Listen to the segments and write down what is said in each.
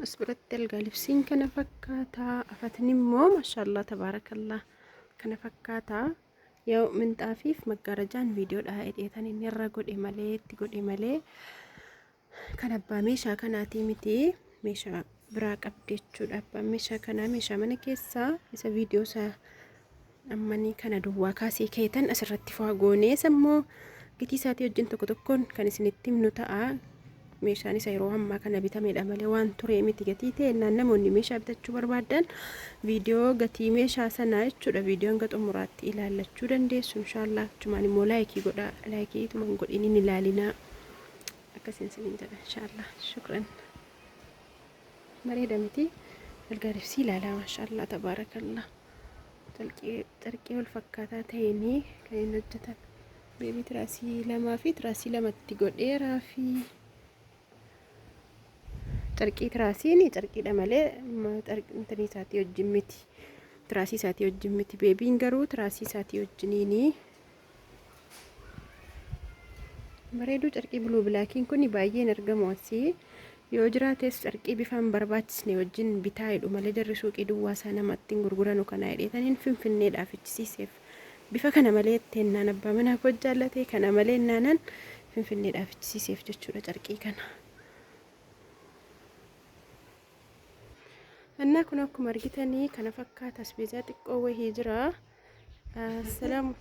asbiratti algaa libsiin kana fakkaataa afatni immoo maashaallah tabaarakallah kana fakkaataa yoo minxaafiif maggaarajaan viidiyoodhaa hidheetan inni irra godhe malee itti godhe malee kan abbaa meeshaa kanaatii miti meeshaa biraa qabdi jechuudha. Abbaan meeshaa kanaa meeshaa mana keessaa isa viidiyoo isaa ammanii kana duwwaa kaasee keetan asirratti faagoonee sammoo gitii isaatii wajjin tokko tokkoon kan isinitti himnu ta'a. Meeshaan isa yeroo ammaa kana bitameedha malee waan ture miti gatii ta'e namoonni meeshaa bitachuu barbaadan viidiyoo gatii meeshaa sanaa jechuudha viidiyoon hanga xumuraatti ilaallachuu dandeessu inshaallah. Achumaan immoo laayikii godha, laayikii tuman godhin hin ilaalinaa akkasiin siniin jedha inshaallah. Shukran. Bareeda miti algaaribsii ilaalaa maashaallah tabaarakallah. Xarqii wal fakkaataa ta'eenii kan hin hojjetan beebii tiraasii lamaa fi tiraasii lamatti godheeraa fi xarqii tiraasiin xarqiidha malee xarqii isaatii wajjin miti, tiraasii isaatii wajjin miti. Beebiin garuu tiraasii isaatii wajjiniini. Bareeduu xarqii buluu bilaakiin kun baay'een argamu asii. Yoo jiraates xarqii bifaan barbaachisne wajjin bitaa jedhu malee darri suuqii duwwaa isaa namatti hin gurguranu kana hidheetaniin finfinneedhaaf ichisiiseef bifa kana malee ittiin naan abbaa manaaf hojjaallatee kana malee naanan finfinneedhaaf ichisiiseef jechuudha xarqii kana. Anna kun akkuma argitanii kana fakkaata asbeezaa xiqqoo wahii jira. Salaamu.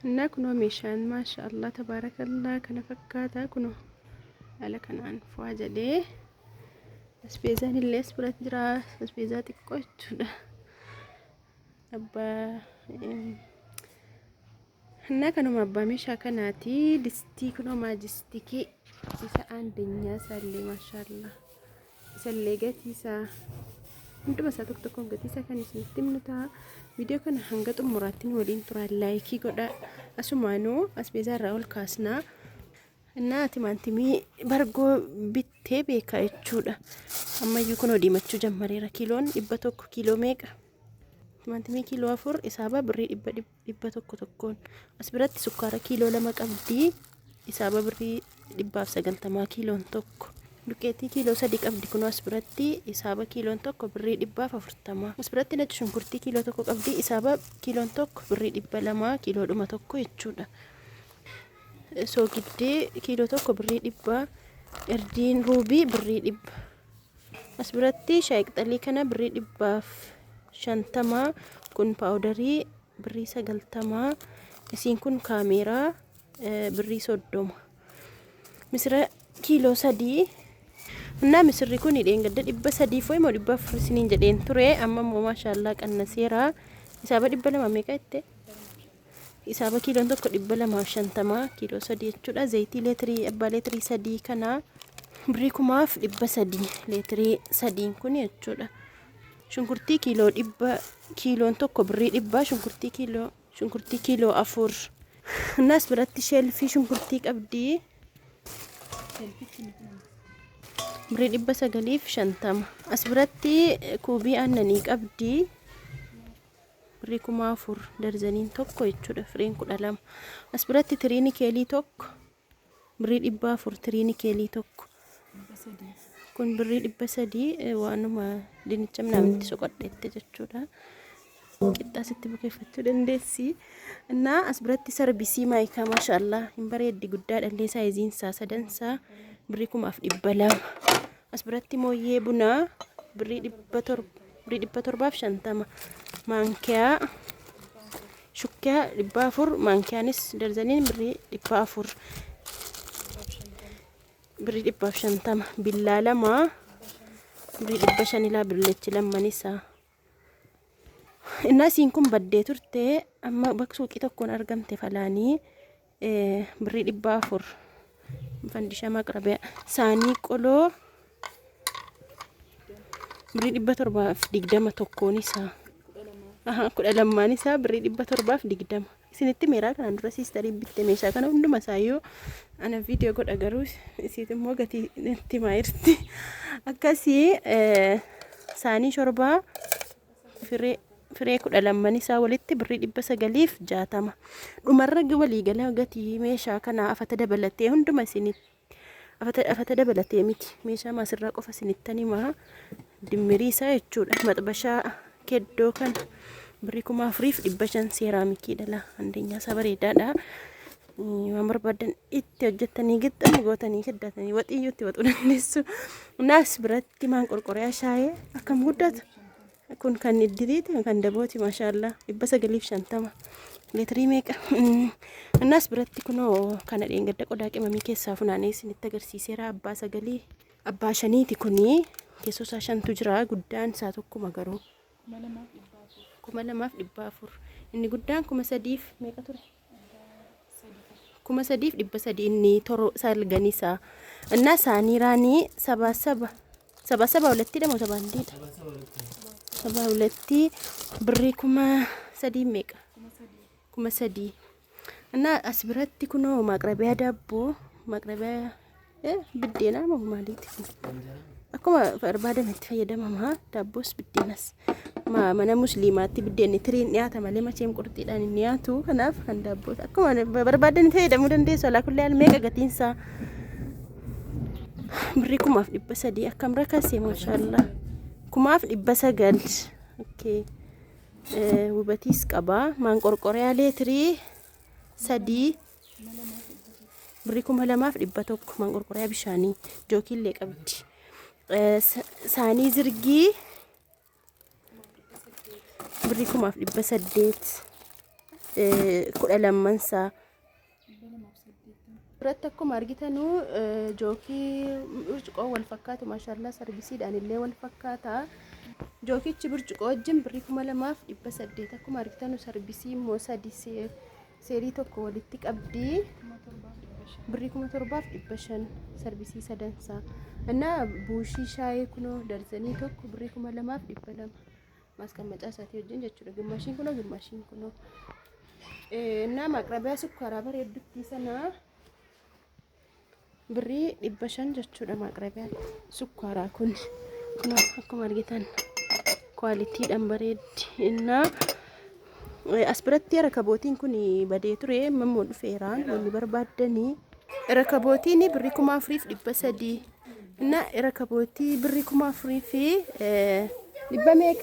Anna kun meeshaan maashaallah tabaarakallah kana fakkaata kun haala kanaan fu'aa jedhee asbeezaan illee biratti jira asbeezaa xiqqoo jechuudha. Anna kanuma abbaa meeshaa kanaati. Distii kunoo maajistikii isa aandenyaa isaallee maashaallah isallee gatii isaa hunduma isaa tokko tokkoon gatii isaa kan isinitti himnu ta'a. Viidiyoo kana hanga xumuraatti waliin turaa laayikii godha. Asumaanuu asbeezaa irraa ol kaasnaa. Innaa timaantimii bargoo bittee beekaa jechuudha. Ammayyuu kun diimachuu jammareera. Kiiloon 100 kiiloo meeqa? Timaantimii kiiloo 4 isaaba birrii 100 tokko tokkoon. As biratti sukkaara kiiloo 2 qabdi. Isaaba birrii 190 kiiloon tokko. Dukeetii kiiloo 3 qabdi kun as biratti isaaba kiiloon tokko birrii 140. As biratti nacci shunkurtii kiiloo 1 qabdi isaaba kiiloon tokko birrii 200 kiiloodhuma tokko jechuudha. Soogiddee kiiloo 1 birrii 100, erdiin ruubii birrii 100. As biratti shaayii qixalii kana birrii 150 kun paawudarii birrii 90. Isiin kun kaameeraa birrii 30. Misira kiiloo 3 እና ምስሪ ኩን ይደንገደ 300 ፎይ ሞ 400 ሲኒን ጀደን ቱሬ አማሞ ማሻአላ ቀነሴራ ኢሳባ 200 ሜቃይቴ ኢሳባ ኪሎን tokko 250 ኪሎ 3 jechuudha. Zayitii leetirii abbaa leetirii 3 kana birrii 1300 leetirii 3 kun jechuudha. Shunkurtii kiiloo 100 kiiloon tokko birrii 100 shunkurtii kiiloo 4 nas biratti shelfii shunkurtii qabdi birrii 950. As biratti kuubii aannanii qabdi birrii 1000 darzaniin tokko jechuudha firiin 12. As biratti tiriini keelii tokko birrii 400 tiriini keelii tokko kun birrii 300 waanuma dinicha ምናምን soqodheette jechuudha. Qixxaasitti bukeeffachuu dandeessi. Innaa as biratti sarbisii maayikaa maashaallah hin bareeddi guddaa dhallee saayiziin isaa sadansaa birrii 1200. As biratti mooyyee bunaa birrii 750. Maankiyaa shukkiyaa 400 maankiyaanis darzaniin birrii 400 birrii 150. Billaa lama birrii 500 ilaa billechi lamman isaa. Innaa isiin kun baddee turte amma bakka suuqii tokkoon argamte falaanii birrii 400 fandishaa maqrabee saanii qoloo birrii 720 tokkoon isaa. Kudha lammaan isaa birrii 720. Isinitti meeraa kanaan dura siistarii bitte meeshaa kana hunduma isaayyuu ana viidiyoo godha garuu isiit immoo gatii itti maayirti. Akkasii saanii shorbaa firee 12 isaa walitti birrii 960. Dhumarra waliigala gatii meeshaa kana afata dabalatee hunduma isinitti afata dabalatee miti meeshaa maasirraa qofa sinittanii maa dimmirii isaa jechuudha. Maxbashaa keddoo kan birrii 4,500 seeraamikii dhala andeenyaa isaa bareedaadha. Waan barbaadan itti hojjettanii gixxanii gootanii keddatanii waxiyyuutti waxuu dandeessu. Naas biratti maan qorqoryaa shaayee akkam guddatu kun kan iddiriiti kan dabooti maashaallah 950 litrii meeqa. Naas biratti kunoo kana dheengadda qodaa qimamii keessaa funaanee isinitti agarsiiseera. Abbaa sagalii abbaa shaniiti kunii keessoo isaa 5tu jira. Guddaan isaa tokkuma garuu 2,400 inni guddaan 3,000 meeqa ture 3,300 inni toro salganisa እና ሳኒራኒ 77 ሁለቲ ደግሞ 72 ብሪ 3 ሜቃ 3 እና አስብረቲ ኩኖ ማቅረቢያ ዳቦ ማቅረቢያ ብዴና ማለት akkuma barbaadametti fayyadamama daabboos biddeenas mana musliimaatti biddeenni tiriin dhiyaata malee macheem qurxiidhaan hin dhiyaatu. Kanaaf kan daabboos akkuma barbaadan fayyadamuu dandeessu. Alaa kullee meeqa gatiinsaa birrii 1,300 akkam rakasee maashaallah 1,900. okay wubatiis qaba. Maanqorqoriyaa leetirii 3 birrii 2,100 maanqorqoriyaa bishaanii jookiillee qabdi. Saanii zirgii birrii 1,800 12 biratti akkuma argitanu jookii burcuqoo wal fakkaatu maashaallah sarvisiidhaan illee wal fakkaata. Jookichi burcuqoo wajjin birrii 2,800 akkuma argitanu sarvisii immoo 3 seerii tokko walitti qabdi birrii 7,500 sarvisii sadansaa. እና ቡሺ ሻይ ኩኖ ደርዘኒ ቶክ ብሪ 2,200 ማስቀመጫ ሳቲ ወጅን ጀቹ ግማሽን ኩኖ እና ማቅረቢያ ስኳራ በሬድቲ ሰና ብሪ 500 ጀቹ ማቅረቢያ ስኳራ ኩን ኩኖ አኩማ አርጌታን ኳሊቲ ደንበሬድ እና አስብረቲ ረከቦቲን ኩኒ በዴ ቱሬ መሞድ ፌራን ወኒ በርባደኒ ረከቦቲኒ ብሪ 4,300 እና ረከቦቲ ብሪ 4,000 ሊበሜቅ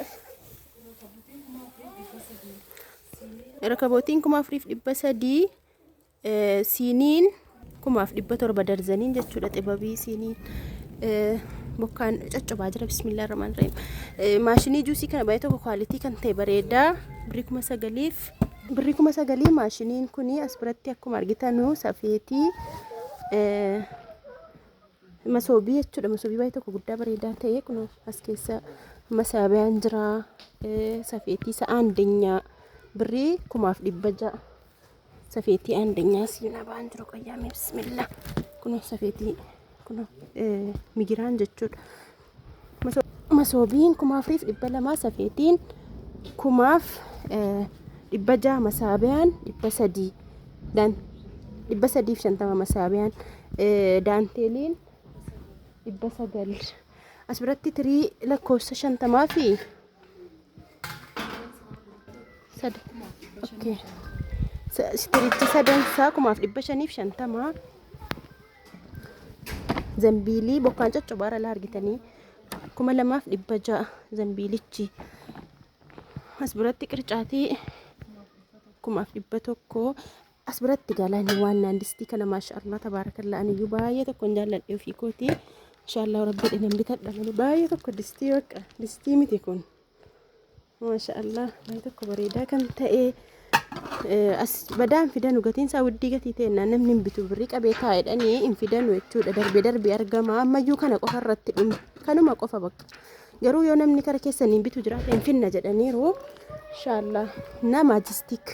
ረከቦቲን 4,300 ሲኒን 700 ደርዘኒን ጀቹudha xibabii ሲኒን bokkaan caccabaa jira. Bismillahir rahmanir rahim. Maashinii juusii kana baay'ee tokko kwalitii kan ta'e bareeda birrii 9,000 maashiniin kuni as biratti akkuma argitanu safeetii masoobii jechuudha. Masoobii baay'ee tokko guddaa bareedaa ta'e kun as keessa masaabiyaan jira. Safeetii isa aandenyaa birrii 1,600 safeetii aandenyaa siina baan jiru qayyaame. Bismillah kun safeetii kun migiraan jechuudha. Masoobiin 4,200 safeetiin 1,600 masaabiyaan 300 dan 350 masaabiyaan daanteeliin 900 as biratti tirii lakkoofsa 50 fi sad okay tirichi sadansaa 1,550 zambiilii bokkaan caccabaara la argitanii 2,600 zambiilichi as biratti qircaatii 1,100 as biratti galanii waan naandistii kana maashaallah tabarakallah aniyyuu baay'ee tokko jaalladhe ofii kooti inshallah rabbi dhinan bitadha malee baay'ee tokko distii waqa distii miti kun maashaallah baay'ee tokko bareedaa kan ta'e as badaan fidan gatiin isaa wuddii gatii ta'e namni hin bitu birrii qabee taa'edhanii hin fidanu jechuudha. Darbee argama ammayyuu kana qofa irratti kanuma qofa bakka garuu yoo namni kara keessanii hin bitu jiraate hin finna jedhaniiru inshallah. Na maajistik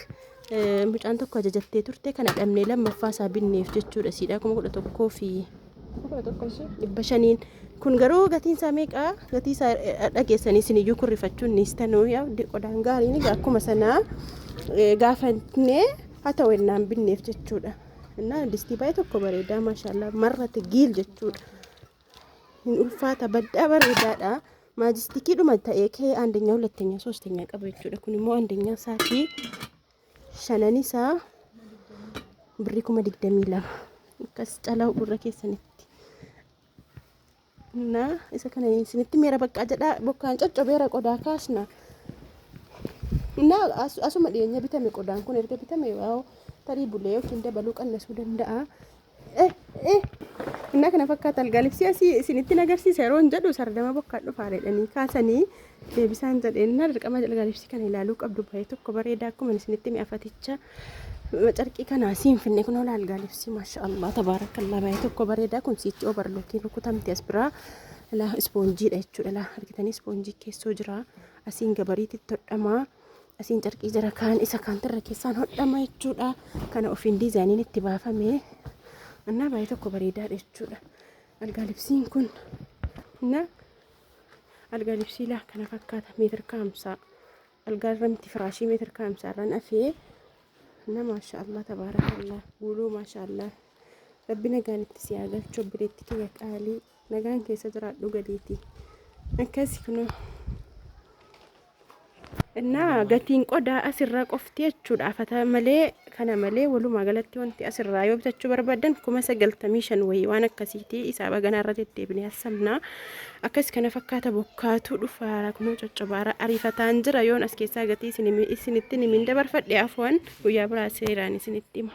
mucaan tokko ajajattee turte kana dhabnee lammaffaa isaa binneef jechuudha. Siidha 11,500 kun garuu gatiin isaa meeqa? Gatii isaa dhageessanii isiniyyuu kurrifachuun niistanuu yaa qodaan gaariin akkuma sanaa gaafannee haa ta'u ennaan binneef jechuudha. እና distii baay'ee tokko bareedaa maashaallah marrate giil jechuudha. Hin ulfaata baddaa bareedaadha. Maajistikii dhuma ta'ee kee አንደኛ ሁለተኛ ሶስተኛ qaba jechuudha. Kun immoo አንደኛ isaati shananisaa birrii 22,000 akkas calaa gurra keessanitti Na isa kana isinitti meera bakka jedha bokkaan coccobeera qodaa kaasna. Na asuma dhiyeenya bitame qodaan kun erga bitame waaw tarii bulee yookiin dabaluu qannasuu danda'a. Inna kana fakkaata algaalibsii asii isinitti agarsiisa yeroo hin jedhu sardama bokkaan dhufaareedhanii kaasanii deebisaan jedheen na dirqama algaalibsii kana ilaaluu qabdu baay'ee tokko bareedaa akkuma isinitti mi'afaticha carqii kana siin finne kun ola algaalibsii maashaallah tabaarakallaa baay'ee tokko bareedaa kun siitti obarlookiin rukutamte as biraa la ispoonjiidha jechuudha la argitanii ispoonjii keessoo jira asiin gabariitti hodhamaa asiin carqii jira kaan isa kaantirra keessaan hodhama jechuudha kana ofiin diizaayiniin itti baafame እና ባይ tokko bareedaa jechuudha algaalibsiin kun na algaalibsii la kana fakkaata meetir kaamsaa algaalramti firaashii meetir kaamsaa irraan afee na maashaallah tabarakallah guuluu maashaallah rabbi nagaan itti si galchu bireetti kiyya qaalii nagaan keessa jiraadhu gadiiti akkasi kunoo እና gatiin qodaa asirraa qofti jechuudha afata malee kana malee walumaa galatti wanti asirraa yoo bitachuu barbaadan 95 wayii waan akkasiiti isaa baganaa irra deddeebinee hasamna akkas kana fakkaata bokkaatu dhufaara kunoo coccobaara ariifataan jira yoon as keessaa gatii isinitti nimin dabarfadhe afwan guyyaa biraa seeraan isinitti hima